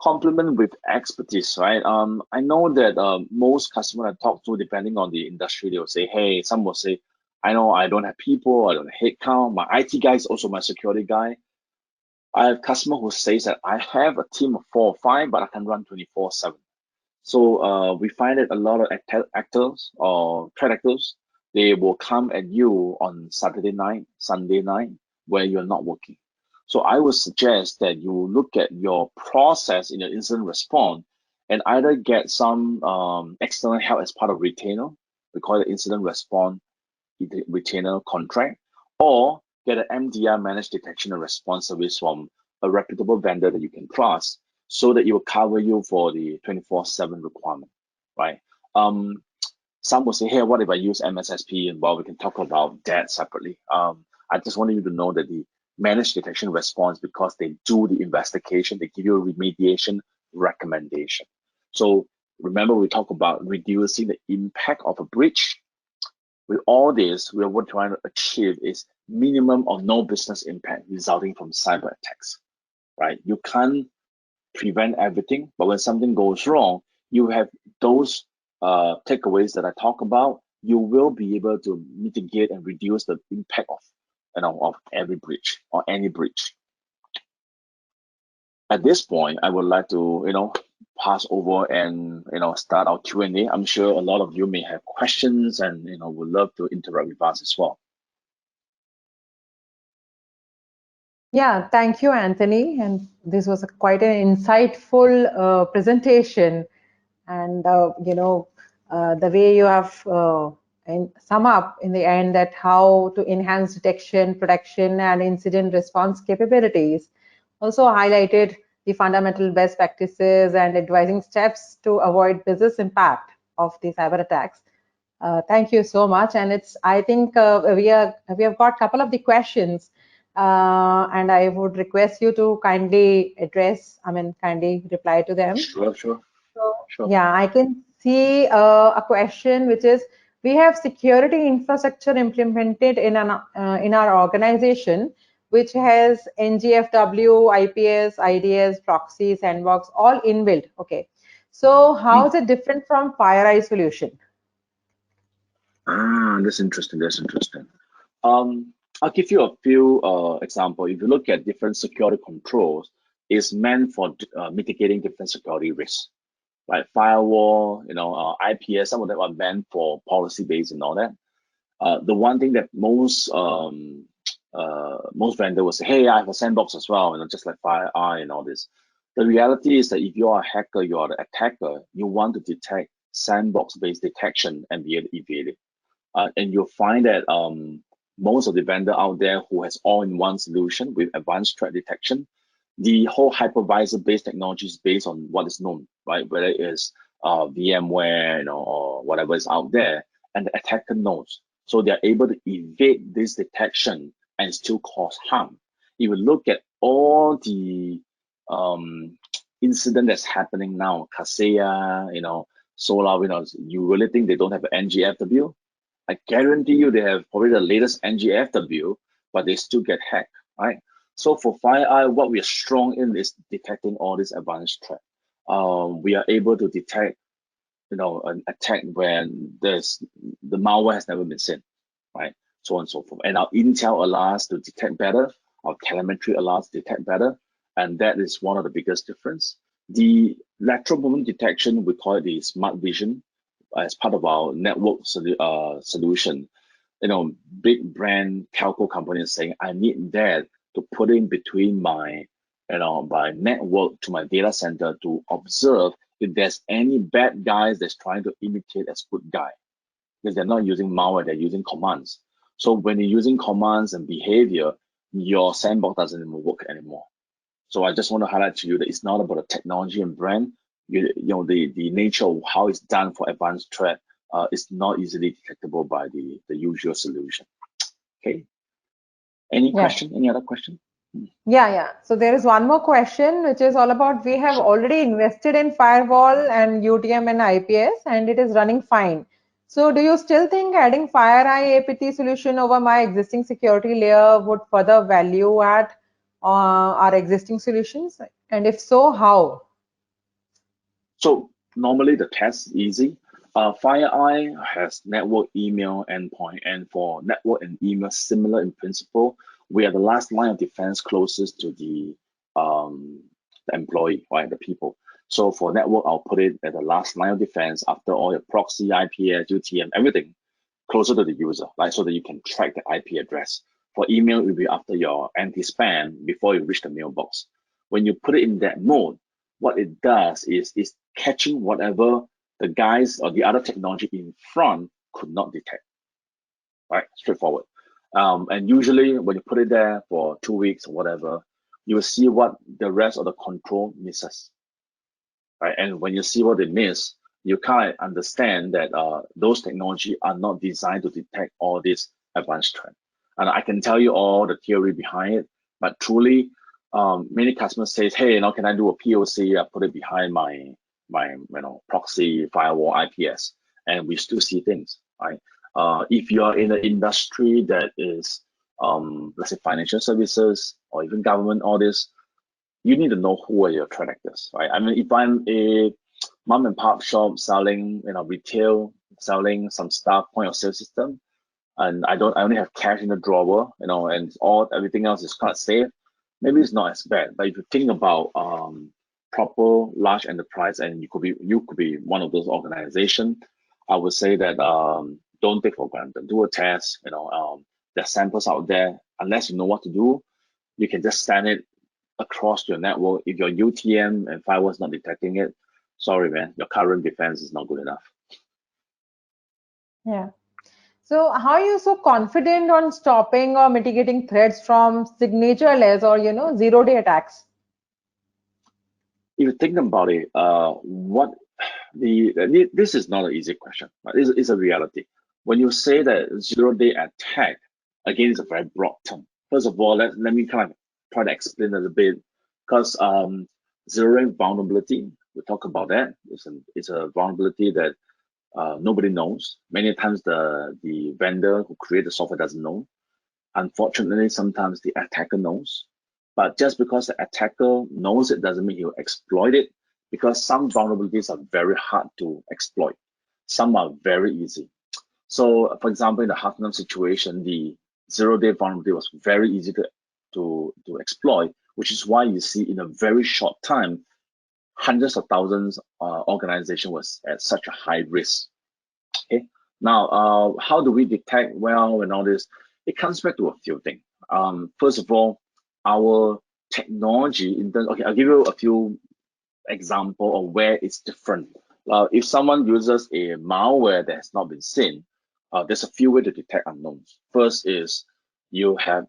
Complement with expertise, right? I know that most customers I talk to, depending on the industry, they will say, hey, some will say, I know I don't have people, I don't have headcount. My IT guy is also my security guy. I have customer who says that I have a team of 4 or 5, but I can run 24/7. So we find that a lot of actors or threat actors, they will come at you on Saturday night, Sunday night, where you're not working. So I would suggest that you look at your process in your incident response and either get some external help as part of retainer, we call it incident response retainer contract, or get an MDR, managed detection and response service from a reputable vendor that you can trust, so that it will cover you for the 24/7 requirement, right? Some will say, hey, what if I use MSSP? And well, we can talk about that separately. I just wanted you to know that the managed detection response, because they do the investigation, they give you a remediation recommendation. So remember, we talk about reducing the impact of a breach. With all this, what we're trying to achieve is minimum or no business impact resulting from cyber attacks, right? You can't prevent everything, but when something goes wrong, you have those takeaways that I talk about. You will be able to mitigate and reduce the impact of every breach or any breach. At this point, I would like to pass over and start our Q&A. I'm sure a lot of you may have questions and would love to interact with us as well. Yeah, thank you, Anthony. And this was quite an insightful presentation. And the way you have sum up in the end that how to enhance detection, protection, and incident response capabilities. Also highlighted the fundamental best practices and advising steps to avoid business impact of the cyber attacks. Thank you so much. And I think we have got a couple of the questions, and I would request you to kindly reply to them. Sure. So, yeah, I can see a question which is, we have security infrastructure implemented in our organization, which has NGFW, IPS, IDS, proxy, sandbox, all inbuilt. Okay. So how is it different from FireEye solution? That's interesting. I'll give you a few examples. If you look at different security controls, it's meant for mitigating different security risks. Like firewall, IPS, some of them are meant for policy-based and all that. The one thing that most vendors will say, hey, I have a sandbox as well, just like FireEye and all this. The reality is that if you are a hacker, you are the attacker, you want to detect sandbox-based detection and be able to evade it. And you'll find that most of the vendor out there who has all-in-one solution with advanced threat detection, the whole hypervisor-based technology is based on what is known, right? Whether it is VMware, or whatever is out there, and the attacker knows. So they're able to evade this detection and still cause harm. If you look at all the incident that's happening now, Kaseya, SolarWinds, you really think they don't have an NGFW? I guarantee you they have probably the latest NGFW, but they still get hacked, right? So for FireEye, what we are strong in is detecting all this advanced threat. We are able to detect, an attack when the malware has never been seen, right? So on and so forth. And our intel allows us to detect better. Our telemetry allows us to detect better, and that is one of the biggest difference. The lateral movement detection, we call it the smart vision, as part of our network solution. Big brand telco companies saying, I need that to put in between my network to my data center to observe if there's any bad guys that's trying to imitate as good guy, because they're not using malware, they're using commands. So when you're using commands and behavior, your sandbox doesn't even work anymore. So I just want to highlight to you that it's not about the technology and brand. The nature of how it's done for advanced threat is not easily detectable by the usual solution. Okay. Any question? Any other question? Yeah. So there is one more question, which is all about, we have already invested in firewall and UTM and IPS, and it is running fine. So do you still think adding FireEye APT solution over my existing security layer would further value add our existing solutions? And if so, how? So normally the test is easy. FireEye has network, email, endpoint, and for network and email, similar in principle. We are the last line of defense closest to the employee, right, the people. So for network, I'll put it at the last line of defense after all your proxy, IPS, UTM, everything closer to the user, right, so that you can track the IP address. For email, it will be after your anti-spam before you reach the mailbox. When you put it in that mode, what it does is catching whatever the guys or the other technology in front could not detect, right? Straightforward. And usually when you put it there for 2 weeks or whatever, you will see what the rest of the control misses, right? And when you see what they miss, you kind of understand that those technology are not designed to detect all this advanced threat. And I can tell you all the theory behind it, but truly, many customers say, hey, can I do a POC? I put it behind my proxy, firewall, IPS, and we still see things, right? If you are in an industry that is, let's say financial services or even government, all this, you need to know who are your threat actors, right? I mean, if I'm a mom and pop shop selling, retail, selling some stuff, point of sale system, and I only have cash in the drawer, and everything else is kind of safe, maybe it's not as bad. But if you think about proper large enterprise, and you could be one of those organizations, I would say that don't take for granted. Do a test. There's samples out there. Unless you know what to do, you can just send it across your network. If your UTM and firewall is not detecting it, sorry, man, your current defense is not good enough. Yeah. So how are you so confident on stopping or mitigating threats from signature-less or zero-day attacks? If you think about it, this is not an easy question, but it's a reality. When you say that zero-day attack, again, it's a very broad term. First of all, let me kind of try to explain a little bit, because zero-day vulnerability, we talk about that. It's a vulnerability that nobody knows. Many times the vendor who created the software doesn't know. Unfortunately, sometimes the attacker knows. But just because the attacker knows it doesn't mean he'll exploit it, because some vulnerabilities are very hard to exploit. Some are very easy. So for example, in the Hartnum situation, the zero-day vulnerability was very easy to exploit, which is why you see in a very short time, hundreds of thousands organization was at such a high risk. Okay. Now, how do we detect well and all this? It comes back to a few things. First of all, our technology in terms. Okay, I'll give you a few example of where it's different. If someone uses a malware that has not been seen, there's a few ways to detect unknowns. First is you can't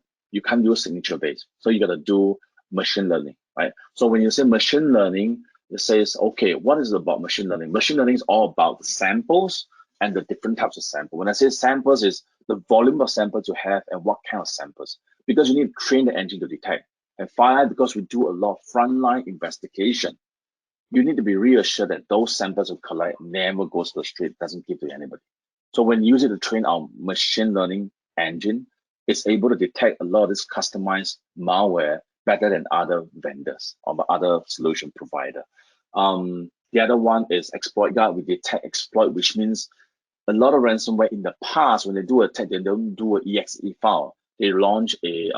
use signature based, so you got to do machine learning, right? So when you say machine learning, It says, okay, what is it about machine learning? Machine learning is all about the samples and the different types of sample. When I say samples, is the volume of samples you have and what kind of samples, because you need to train the engine to detect. And FireEye, because we do a lot of frontline investigation, you need to be reassured that those samples you collect never goes to the street, doesn't give to anybody. So when you use it to train our machine learning engine, it's able to detect a lot of this customized malware better than other vendors or other solution provider. The other one is exploit guard. We detect exploit, which means a lot of ransomware in the past, when they do attack, they don't do an exe file. They launch a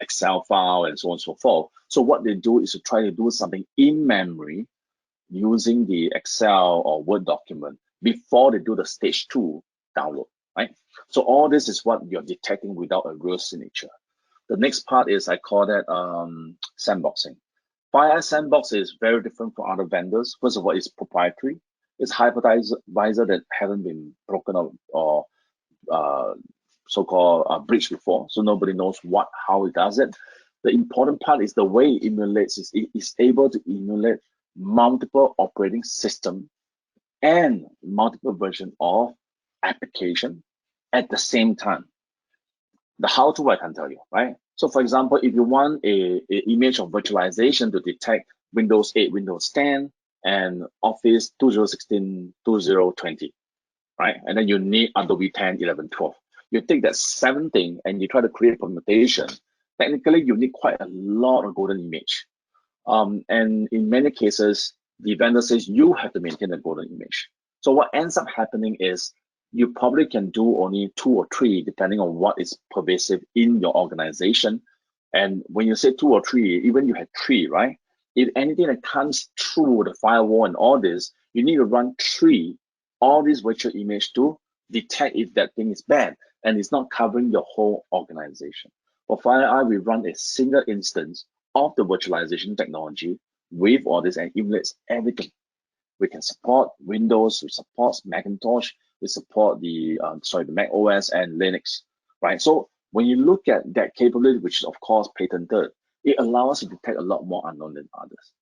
Excel file and so on and so forth. So what they do is to try to do something in memory using the Excel or Word document before they do the stage 2 download, right? So all this is what you're detecting without a real signature. The next part is, I call that sandboxing. FireEye Sandbox is very different from other vendors. First of all, it's proprietary. It's hypervisor that haven't been broken out or so-called breached before, so nobody knows how it does it. The important part is the way it emulates is it is able to emulate multiple operating system and multiple version of application at the same time. The how-to I can tell you, right? So for example, if you want a image of virtualization to detect Windows 8, Windows 10, and Office 2016, 2020, right? And then you need Adobe 10, 11, 12. You take that 7 thing and you try to create a permutation. Technically, you need quite a lot of golden image. And in many cases, the vendor says you have to maintain the golden image. So what ends up happening is you probably can do only 2 or 3, depending on what is pervasive in your organization. And when you say 2 or 3, even you had 3, right? If anything that comes through the firewall and all this, you need to run 3, all these virtual image to detect if that thing is bad and it's not covering your whole organization. For FireEye, we run a single instance of the virtualization technology with all this and emulates everything. We can support Windows, we support Macintosh, we support the Mac OS and Linux, right? So when you look at that capability, which is of course patented, it allows us to detect a lot more unknown than others.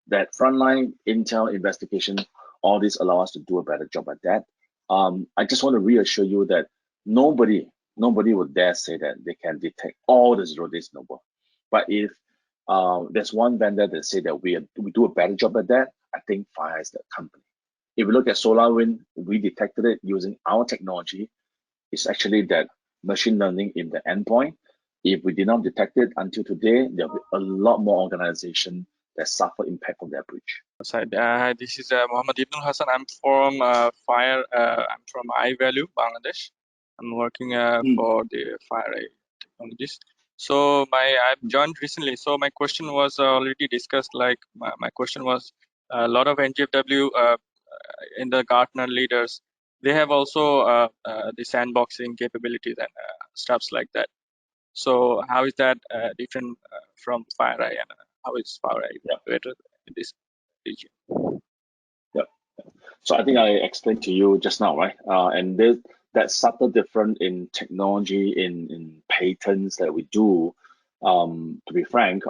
That frontline intel investigation, all this allow us to do a better job at that. I just want to reassure you that nobody would dare say that they can detect all the 0 days number. But if there's one vendor that say that we do a better job at that, I think FireEye is the company. If we look at SolarWinds, we detected it using our technology. It's actually that machine learning in the endpoint. If we did not detect it until today, there'll be a lot more organization that suffer impact from that breach. This is Muhammad Ibnul Hassan. I'm from I'm from iValue, Bangladesh. I'm working for the FireEye technologies. So I've joined recently. So my question was already discussed. Like my question was a lot of NGFW in the Gartner leaders. They have also the sandboxing capabilities and stuffs like that. So how is that different from FireEye, and how is FireEye better in this region? Yeah. So I think I explained to you just now, right? And that subtle difference in technology, in patents that we do. To be frank,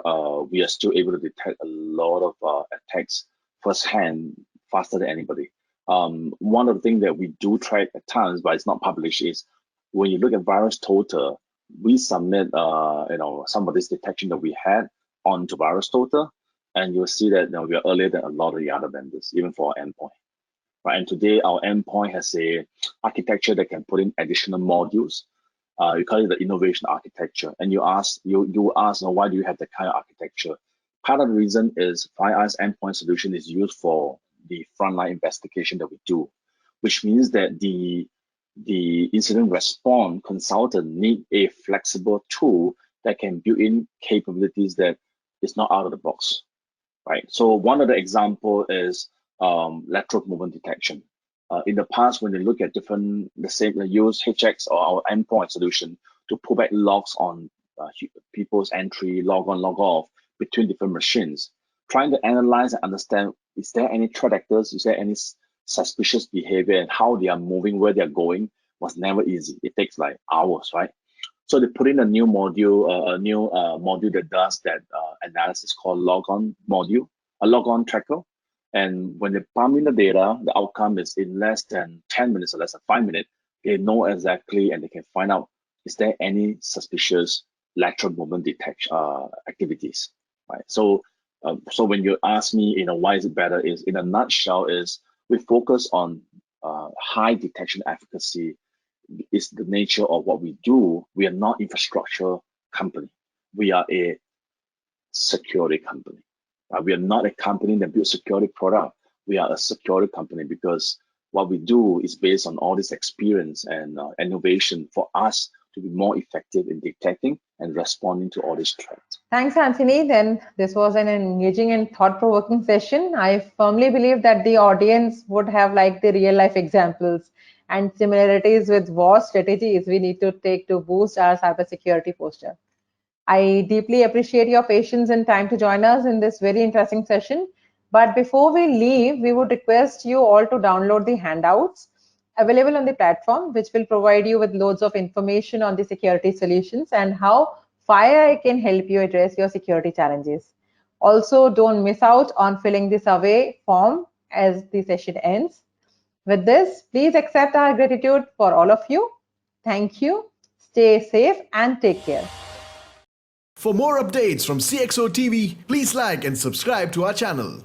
we are still able to detect a lot of attacks firsthand, faster than anybody. One of the things that we do track at times, but it's not published, is when you look at virus total, we submit some of this detection that we had onto virus total, and you'll see that we are earlier than a lot of the other vendors, even for our endpoint. Right? And today our endpoint has a architecture that can put in additional modules. We call it the innovation architecture. And you ask, why do you have that kind of architecture? Part of the reason is FireEye's endpoint solution is used for the frontline investigation that we do, which means that the incident response consultant need a flexible tool that can build in capabilities that is not out of the box, right? So one of the example is lateral movement detection. In the past, when they look at different, let's say they use HX or our endpoint solution to pull back logs on people's entry, log on, log off between different machines, trying to analyze and understand, is there any threat actors, is there any suspicious behavior and how they are moving, where they're going, was never easy. It takes like hours, right? So they put in a new module, module that does that analysis called logon module, a logon tracker. And when they pump in the data, the outcome is in less than 10 minutes or less than 5 minutes. They know exactly, and they can find out, is there any suspicious lateral movement detection activities, right? So when you ask me, why is it better, is in a nutshell is we focus on high detection efficacy. Is the nature of what we do. We are not infrastructure company. We are a security company. We are not a company that builds security product. We are a security company because what we do is based on all this experience and innovation for us to be more effective in detecting and responding to all these threats. Thanks, Anthony. Then this was an engaging and thought-provoking session. I firmly believe that the audience would have liked the real-life examples and similarities with what strategies we need to take to boost our cybersecurity posture. I deeply appreciate your patience and time to join us in this very interesting session. But before we leave, we would request you all to download the handouts available on the platform, which will provide you with loads of information on the security solutions and how FireEye can help you address your security challenges. Also, don't miss out on filling the survey form as the session ends. With this, please accept our gratitude for all of you. Thank you. Stay safe and take care. For more updates from CXO TV, please like and subscribe to our channel.